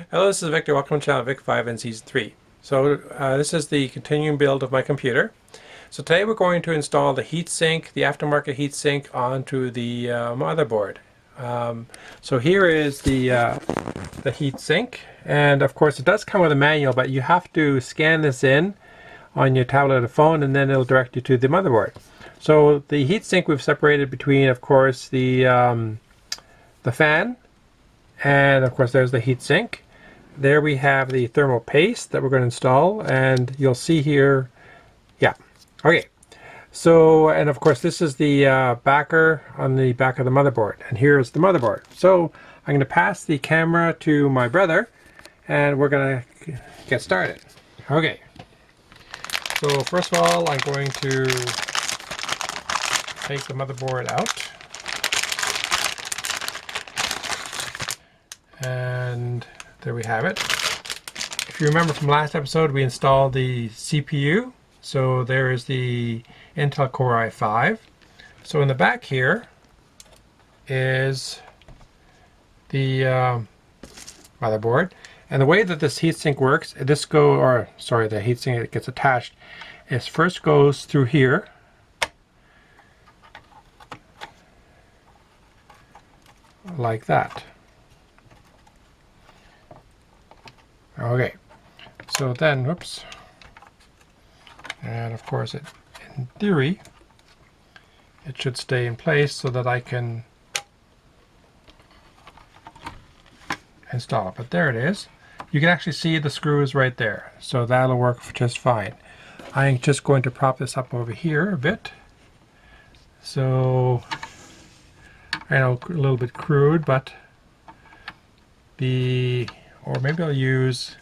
Hello, this is Victor. Welcome to channel Vic5 and Season 3. So this is the continuing build of my computer. So today we're going to install the heatsink, the aftermarket heatsink, onto the motherboard. So here is the heatsink, and of course it does come with a manual, but you have to scan this in on your tablet or phone, and then it'll direct you to the motherboard. So the heatsink we've separated between, of course, the fan, and of course there's the heatsink. There we have the thermal paste that we're going to install, and you'll see here, yeah, okay. So, and of course this is the backer on the back of the motherboard, and here's the motherboard. So I'm going to pass the camera to my brother, and we're going to get started. Okay, so first of all I'm going to take the motherboard out, and there we have it. If you remember from last episode, we installed the CPU. So there is the Intel Core i5. So in the back here is the motherboard. And the way that this heatsink works, the heatsink that gets attached, is first goes through here. Like that. Okay, so then, whoops, and of course in theory, it should stay in place so that I can install it. But there it is. You can actually see the screws right there, so that'll work just fine. I'm just going to prop this up over here a bit. So, I know, a little bit crude, but or maybe I'll use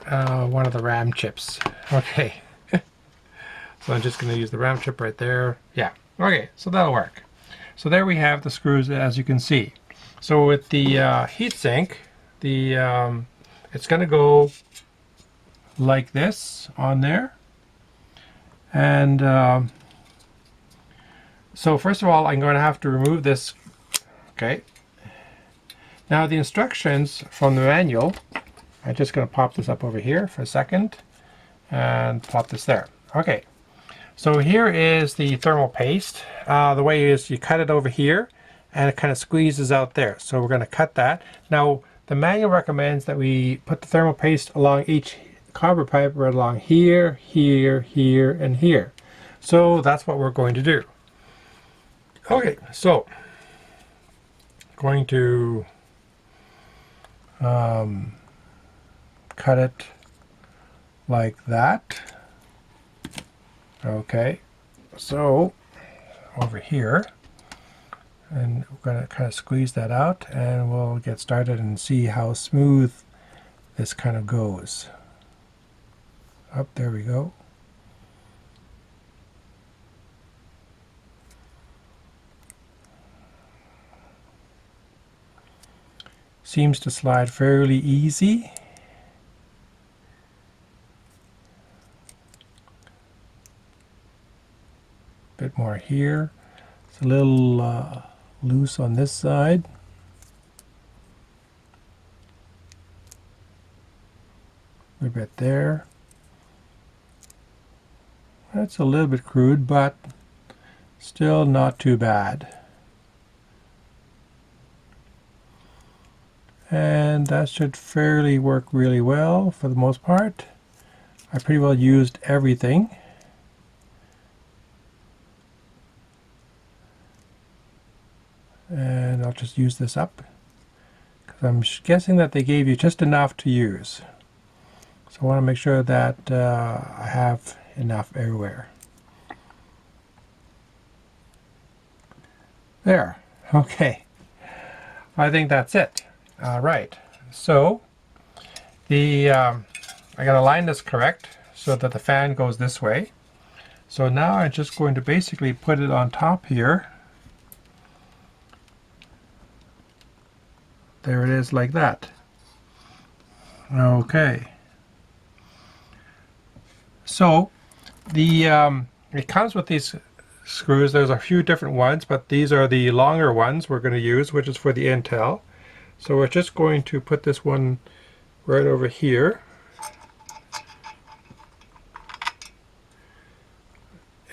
one of the RAM chips. Okay. So I'm just going to use the RAM chip right there. Yeah. Okay, so that'll work. So there we have the screws, as you can see. So with the heatsink, it's going to go like this on there. And so first of all, I'm going to have to remove this. Okay. Now the instructions from the manual, I'm just going to pop this up over here for a second and pop this there. Okay, so here is the thermal paste. The way is you cut it over here and it kind of squeezes out there. So we're going to cut that. Now the manual recommends that we put the thermal paste along each copper pipe right along here, here, here, and here. So that's what we're going to do. Okay, so going to cut it like that. Okay, so over here, and we're going to kind of squeeze that out, and we'll get started and see how smooth this kind of goes. Up, there we go. Seems to slide fairly easy. Bit more here. It's a little loose on this side. A little bit there. That's a little bit crude, but still not too bad. And that should fairly work really well for the most part. I pretty well used everything. And I'll just use this up, because I'm guessing that they gave you just enough to use. So I want to make sure that I have enough everywhere. There. Okay. I think that's it. All right, so I gotta line this correct so that the fan goes this way. So now I'm just going to basically put it on top here. There it is, like that. Okay. So it comes with these screws. There's a few different ones, but these are the longer ones we're going to use, which is for the Intel. So we're just going to put this one right over here.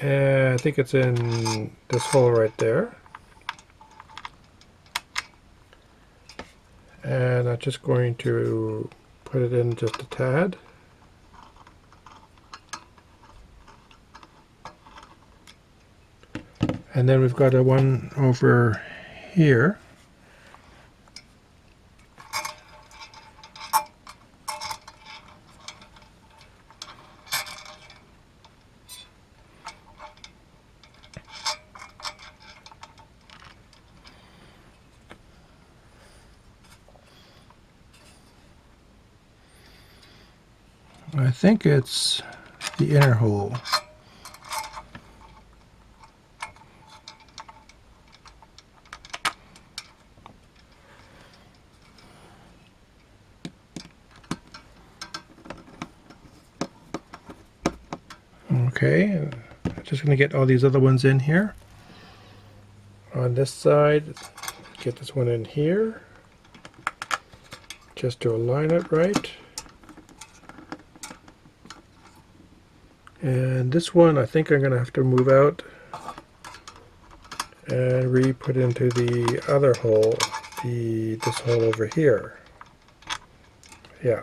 And I think it's in this hole right there. And I'm just going to put it in just a tad. And then we've got a one over here. I think it's the inner hole. Okay, I'm just going to get all these other ones in here. On this side, get this one in here, just to align it right. And this one I think I'm going to have to move out and re-put into the other hole, this hole over here. Yeah.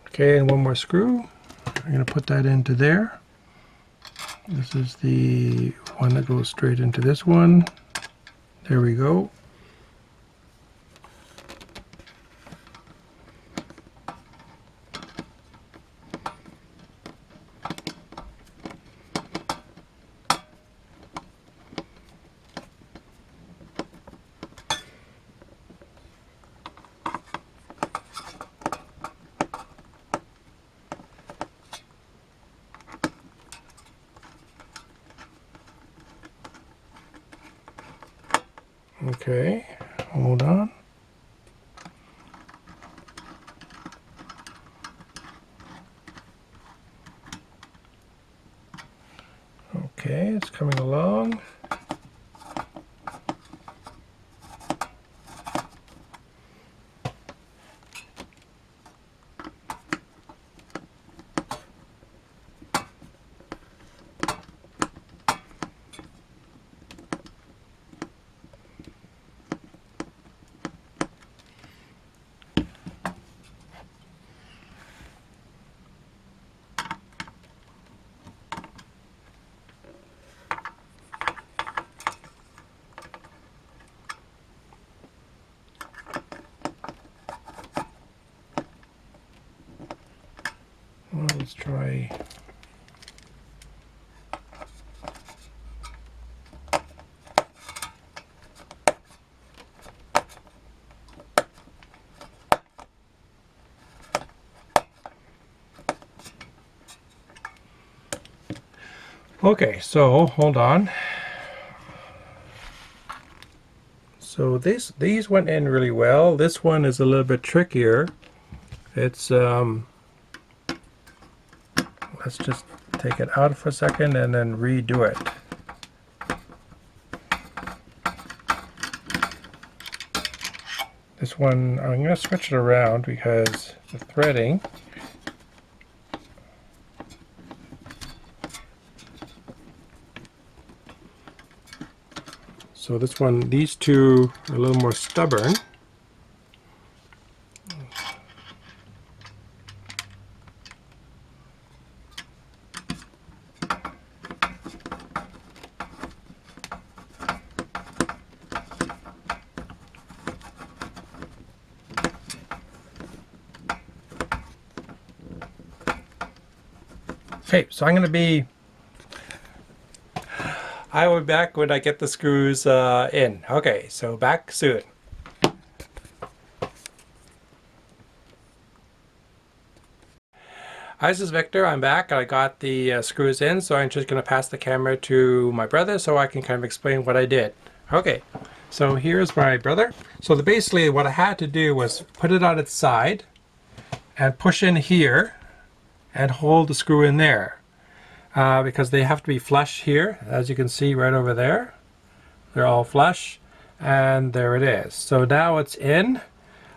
Okay, and one more screw. I'm going to put that into there. This is the one that goes straight into this one. There we go. Okay, hold on. Okay, it's coming along. Well, let's try. Okay, so hold on. So these went in really well. This one is a little bit trickier. It's let's just take it out for a second and then redo it. This one, I'm going to switch it around because the threading. So this one, these two are a little more stubborn. Okay, so I will be back when I get the screws in. Okay, so back soon. Hi, this is Victor. I'm back. I got the screws in, so I'm just going to pass the camera to my brother so I can kind of explain what I did. Okay, so here's my brother. So basically what I had to do was put it on its side and push in here and hold the screw in there because they have to be flush here, as you can see right over there. They're all flush, and there it is. So now it's in.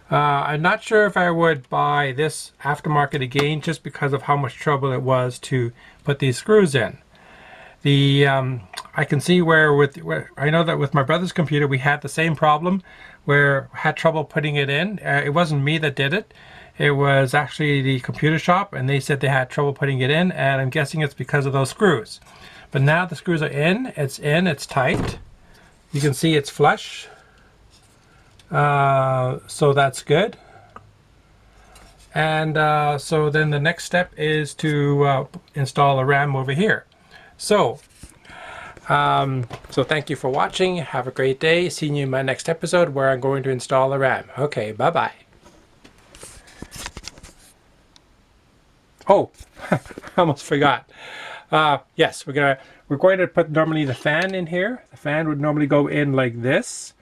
I'm not sure if I would buy this aftermarket again just because of how much trouble it was to put these screws in. I can see where I know that with my brother's computer we had the same problem where I had trouble putting it in. It wasn't me that did it. It was actually the computer shop, and they said they had trouble putting it in, and I'm guessing it's because of those screws. But now the screws are in, it's tight. You can see it's flush. So that's good. And so then the next step is to install a RAM over here. So thank you for watching. Have a great day. See you in my next episode where I'm going to install a RAM. Okay, bye-bye. Oh, I almost forgot. Yes, we're going to put normally the fan in here. The fan would normally go in like this,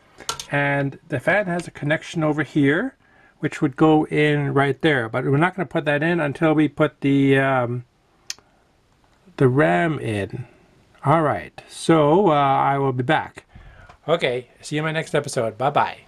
and the fan has a connection over here, which would go in right there. But we're not going to put that in until we put the RAM in. All right, so I will be back. Okay, see you in my next episode. Bye-bye.